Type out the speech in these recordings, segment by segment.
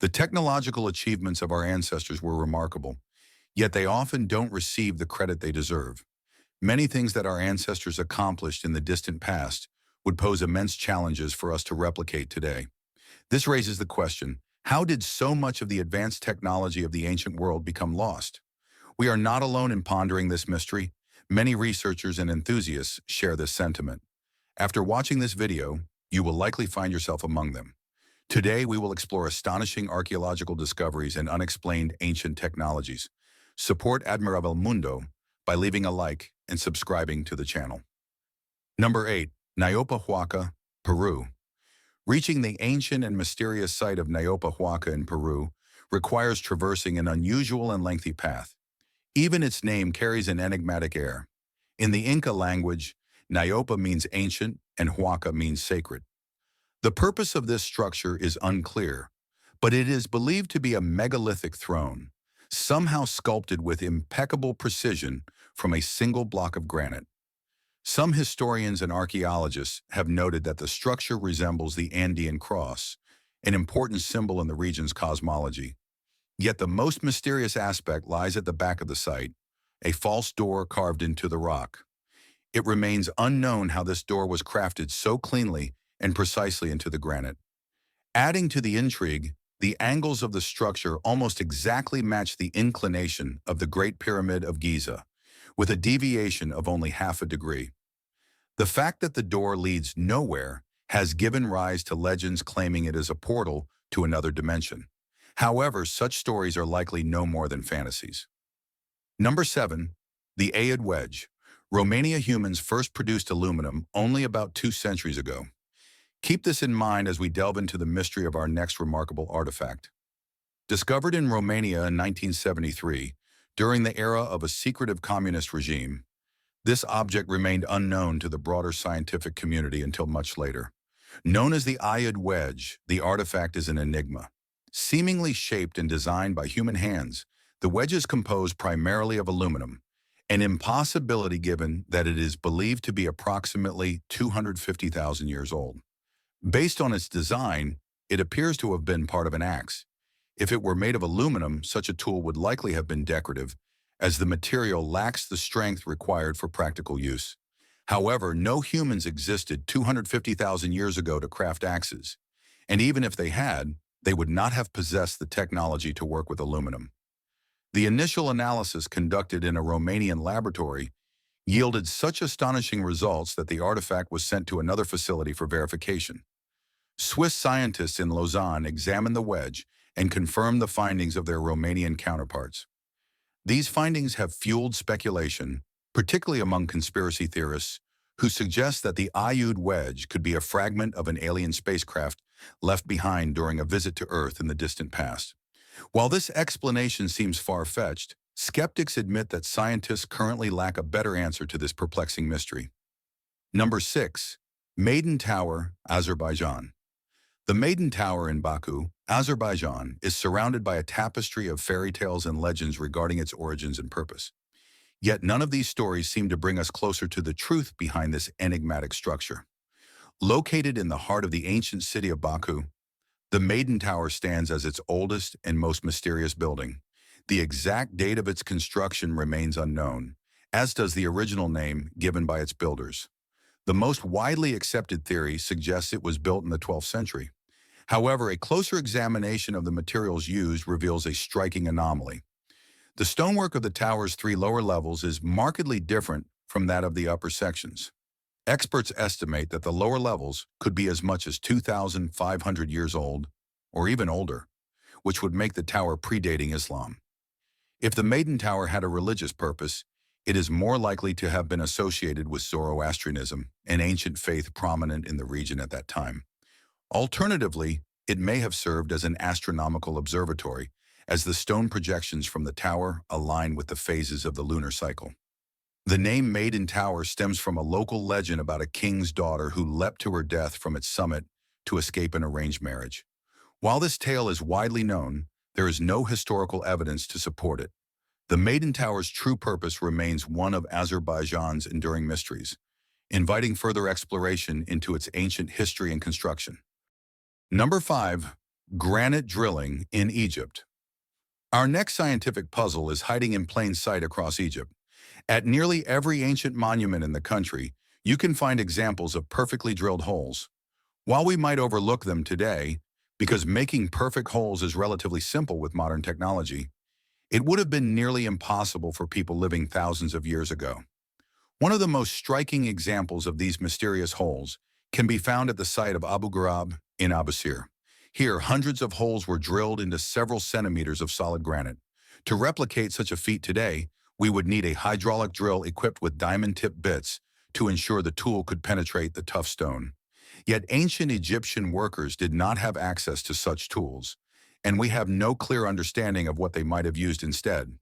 The technological achievements of our ancestors were remarkable, yet they often don't receive the credit they deserve. Many things that our ancestors accomplished in the distant past would pose immense challenges for us to replicate today. This raises the question, how did so much of the advanced technology of the ancient world become lost? We are not alone in pondering this mystery. Many researchers and enthusiasts share this sentiment. After watching this video, you will likely find yourself among them. Today, we will explore astonishing archaeological discoveries and unexplained ancient technologies. Support Admirable Mundo by leaving a like and subscribing to the channel. Number 8. Haka, Peru. Reaching the ancient and mysterious site of Haka in Peru requires traversing an unusual and lengthy path. Even its name carries an enigmatic air. In the Inca language, Nayopa means ancient and Huaca means sacred. The purpose of this structure is unclear, but it is believed to be a megalithic throne, somehow sculpted with impeccable precision from a single block of granite. Some historians and archaeologists have noted that the structure resembles the Andean cross, an important symbol in the region's cosmology. Yet the most mysterious aspect lies at the back of the site, a false door carved into the rock. It remains unknown how this door was crafted so cleanly and precisely into the granite. Adding to the intrigue, the angles of the structure almost exactly match the inclination of the Great Pyramid of Giza, with a deviation of only half a degree. The fact that the door leads nowhere has given rise to legends claiming it is a portal to another dimension. However, such stories are likely no more than fantasies. Number 7. The Iude Wedge. Romania humans first produced aluminum only about 2 centuries ago. Keep this in mind as we delve into the mystery of our next remarkable artifact. Discovered in Romania in 1973, during the era of a secretive communist regime, this object remained unknown to the broader scientific community until much later. Known as the Iude Wedge, the artifact is an enigma. Seemingly shaped and designed by human hands, the wedge is composed primarily of aluminum, an impossibility given that it is believed to be approximately 250,000 years old. Based on its design, it appears to have been part of an axe. If it were made of aluminum, such a tool would likely have been decorative, as the material lacks the strength required for practical use. However, no humans existed 250,000 years ago to craft axes, and even if they had, they would not have possessed the technology to work with aluminum. The initial analysis conducted in a Romanian laboratory yielded such astonishing results that the artifact was sent to another facility for verification. Swiss scientists in Lausanne examined the wedge and confirmed the findings of their Romanian counterparts. These findings have fueled speculation, particularly among conspiracy theorists, who suggest that the Iude Wedge could be a fragment of an alien spacecraft left behind during a visit to Earth in the distant past. While this explanation seems far-fetched, skeptics admit that scientists currently lack a better answer to this perplexing mystery. Number 6. Maiden Tower, Azerbaijan. The Maiden Tower in Baku, Azerbaijan, is surrounded by a tapestry of fairy tales and legends regarding its origins and purpose. Yet none of these stories seem to bring us closer to the truth behind this enigmatic structure. Located in the heart of the ancient city of Baku, the Maiden Tower stands as its oldest and most mysterious building. The exact date of its construction remains unknown, as does the original name given by its builders. The most widely accepted theory suggests it was built in the 12th century. However, a closer examination of the materials used reveals a striking anomaly. The stonework of the tower's 3 lower levels is markedly different from that of the upper sections. Experts estimate that the lower levels could be as much as 2,500 years old, or even older, which would make the tower predating Islam. If the Maiden Tower had a religious purpose, it is more likely to have been associated with Zoroastrianism, an ancient faith prominent in the region at that time. Alternatively, it may have served as an astronomical observatory, as the stone projections from the tower align with the phases of the lunar cycle. The name Maiden Tower stems from a local legend about a king's daughter who leapt to her death from its summit to escape an arranged marriage. While this tale is widely known, there is no historical evidence to support it. The Maiden Tower's true purpose remains one of Azerbaijan's enduring mysteries, inviting further exploration into its ancient history and construction. Number 5. Granite drilling in Egypt. Our next scientific puzzle is hiding in plain sight across Egypt. At nearly every ancient monument in the country, you can find examples of perfectly drilled holes. While we might overlook them today, because making perfect holes is relatively simple with modern technology, it would have been nearly impossible for people living thousands of years ago. One of the most striking examples of these mysterious holes can be found at the site of Abu Ghurab in Abusir. Here, hundreds of holes were drilled into several centimeters of solid granite. To replicate such a feat today, we would need a hydraulic drill equipped with diamond-tipped bits to ensure the tool could penetrate the tough stone. Yet ancient Egyptian workers did not have access to such tools, and we have no clear understanding of what they might have used instead.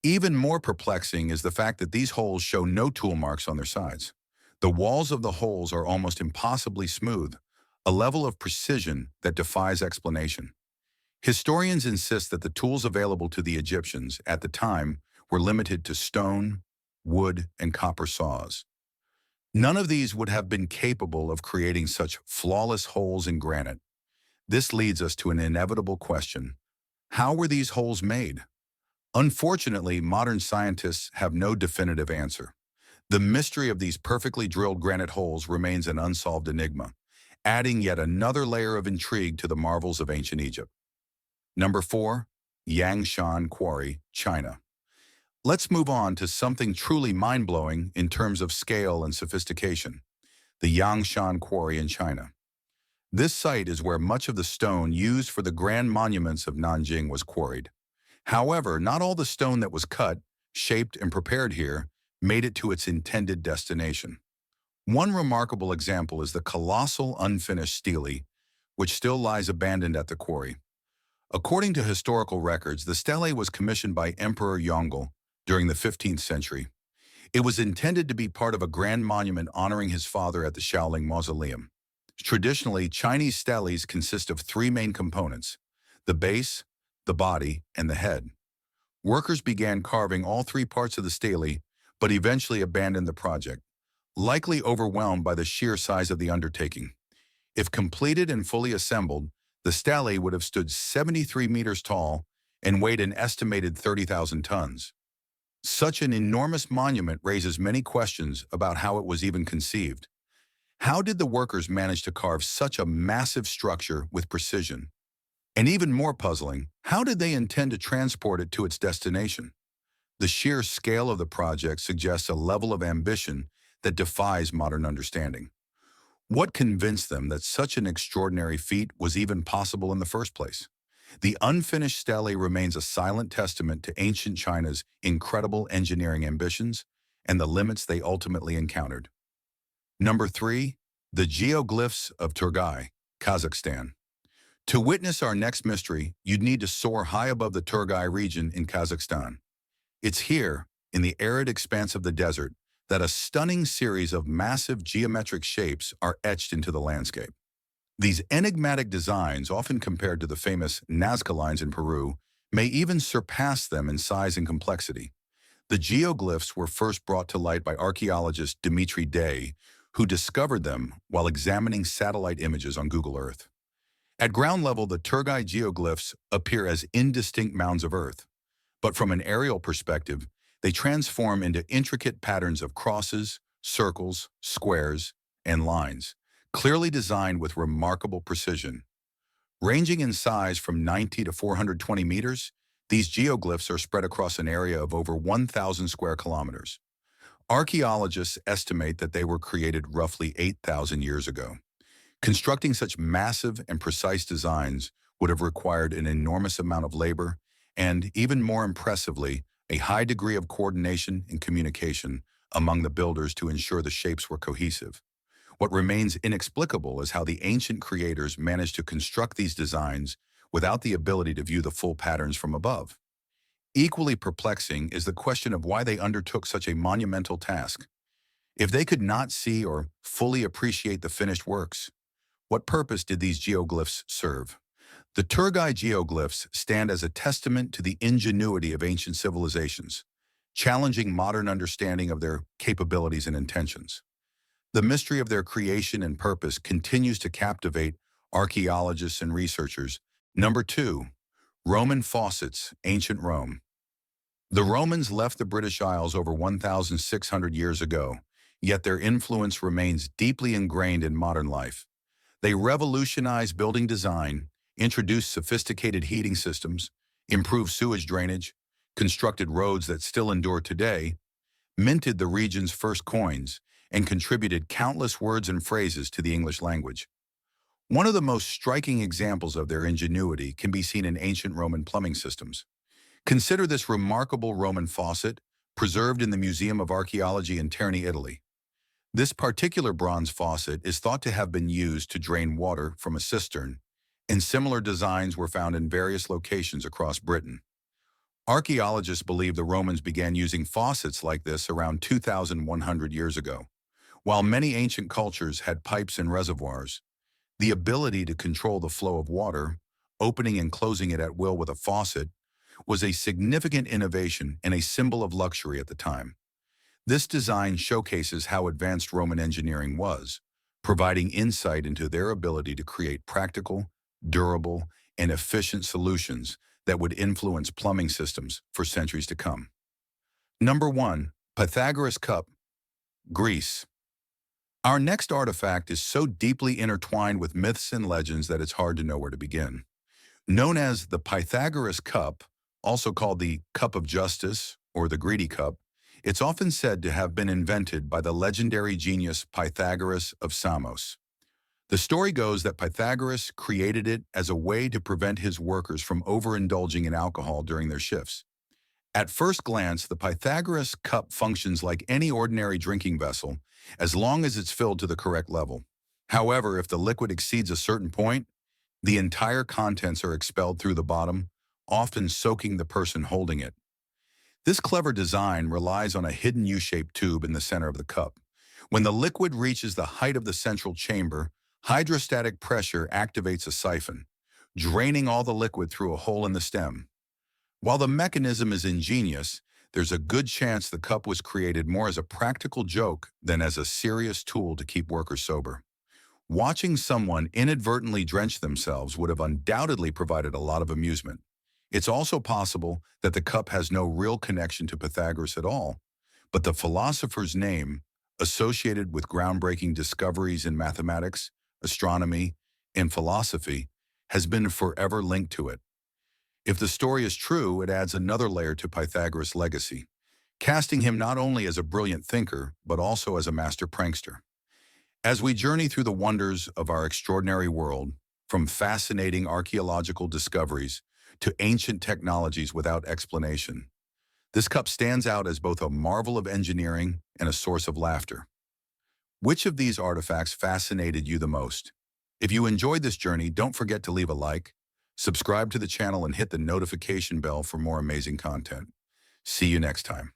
Even more perplexing is the fact that these holes show no tool marks on their sides. The walls of the holes are almost impossibly smooth, a level of precision that defies explanation. Historians insist that the tools available to the Egyptians at the time were limited to stone, wood, and copper saws. None of these would have been capable of creating such flawless holes in granite. This leads us to an inevitable question. How were these holes made? Unfortunately, modern scientists have no definitive answer. The mystery of these perfectly drilled granite holes remains an unsolved enigma, adding yet another layer of intrigue to the marvels of ancient Egypt. Number 4. Yangshan Quarry, China. Let's move on to something truly mind-blowing in terms of scale and sophistication: the Yangshan Quarry in China. This site is where much of the stone used for the grand monuments of Nanjing was quarried. However, not all the stone that was cut, shaped, and prepared here made it to its intended destination. One remarkable example is the colossal unfinished stele, which still lies abandoned at the quarry. According to historical records, the stele was commissioned by Emperor Yongle during the 15th century. It was intended to be part of a grand monument honoring his father at the Shaoling Mausoleum. Traditionally, Chinese steles consist of three main components: the base, the body, and the head. Workers began carving all three parts of the stele, but eventually abandoned the project, likely overwhelmed by the sheer size of the undertaking. If completed and fully assembled, the stele would have stood 73 meters tall and weighed an estimated 30,000 tons. Such an enormous monument raises many questions about how it was even conceived. How did the workers manage to carve such a massive structure with precision? And even more puzzling, how did they intend to transport it to its destination? The sheer scale of the project suggests a level of ambition that defies modern understanding. What convinced them that such an extraordinary feat was even possible in the first place? The unfinished stele remains a silent testament to ancient China's incredible engineering ambitions and the limits they ultimately encountered. Number 3. The Geoglyphs of Turgai, Kazakhstan. To witness our next mystery, you'd need to soar high above the Turgai region in Kazakhstan. It's here, in the arid expanse of the desert, that a stunning series of massive geometric shapes are etched into the landscape. These enigmatic designs, often compared to the famous Nazca lines in Peru, may even surpass them in size and complexity. The geoglyphs were first brought to light by archaeologist Dmitry Day, who discovered them while examining satellite images on Google Earth. At ground level, the Turgai geoglyphs appear as indistinct mounds of earth, but from an aerial perspective, they transform into intricate patterns of crosses, circles, squares, and lines, clearly designed with remarkable precision. Ranging in size from 90 to 420 meters, these geoglyphs are spread across an area of over 1,000 square kilometers. Archaeologists estimate that they were created roughly 8,000 years ago. Constructing such massive and precise designs would have required an enormous amount of labor and, even more impressively, a high degree of coordination and communication among the builders to ensure the shapes were cohesive. What remains inexplicable is how the ancient creators managed to construct these designs without the ability to view the full patterns from above. Equally perplexing is the question of why they undertook such a monumental task. If they could not see or fully appreciate the finished works, what purpose did these geoglyphs serve? The Turgai geoglyphs stand as a testament to the ingenuity of ancient civilizations, challenging modern understanding of their capabilities and intentions. The mystery of their creation and purpose continues to captivate archaeologists and researchers, Number 2. Roman faucets, ancient Rome. The Romans left the British Isles over 1,600 years ago, yet their influence remains deeply ingrained in modern life. They revolutionized building design, introduced sophisticated heating systems, improved sewage drainage, constructed roads that still endure today, minted the region's first coins, and contributed countless words and phrases to the English language. One of the most striking examples of their ingenuity can be seen in ancient Roman plumbing systems. Consider this remarkable Roman faucet, preserved in the Museum of Archaeology in Terni, Italy. This particular bronze faucet is thought to have been used to drain water from a cistern, and similar designs were found in various locations across Britain. Archaeologists believe the Romans began using faucets like this around 2,100 years ago. While many ancient cultures had pipes and reservoirs, the ability to control the flow of water, opening and closing it at will with a faucet, was a significant innovation and a symbol of luxury at the time. This design showcases how advanced Roman engineering was, providing insight into their ability to create practical, durable, and efficient solutions that would influence plumbing systems for centuries to come. Number 1. Pythagoras Cup, Greece. Our next artifact is so deeply intertwined with myths and legends that it's hard to know where to begin. Known as the Pythagoras Cup, also called the Cup of Justice or the Greedy Cup, it's often said to have been invented by the legendary genius Pythagoras of Samos. The story goes that Pythagoras created it as a way to prevent his workers from overindulging in alcohol during their shifts. At first glance, the Pythagoras cup functions like any ordinary drinking vessel, as long as it's filled to the correct level. However, if the liquid exceeds a certain point, the entire contents are expelled through the bottom, often soaking the person holding it. This clever design relies on a hidden U-shaped tube in the center of the cup. When the liquid reaches the height of the central chamber, hydrostatic pressure activates a siphon, draining all the liquid through a hole in the stem. While the mechanism is ingenious, there's a good chance the cup was created more as a practical joke than as a serious tool to keep workers sober. Watching someone inadvertently drench themselves would have undoubtedly provided a lot of amusement. It's also possible that the cup has no real connection to Pythagoras at all, but the philosopher's name, associated with groundbreaking discoveries in mathematics, astronomy, and philosophy, has been forever linked to it. If the story is true, it adds another layer to Pythagoras' legacy, casting him not only as a brilliant thinker, but also as a master prankster. As we journey through the wonders of our extraordinary world, from fascinating archaeological discoveries to ancient technologies without explanation, this cup stands out as both a marvel of engineering and a source of laughter. Which of these artifacts fascinated you the most? If you enjoyed this journey, don't forget to leave a like, subscribe to the channel, and hit the notification bell for more amazing content. See you next time.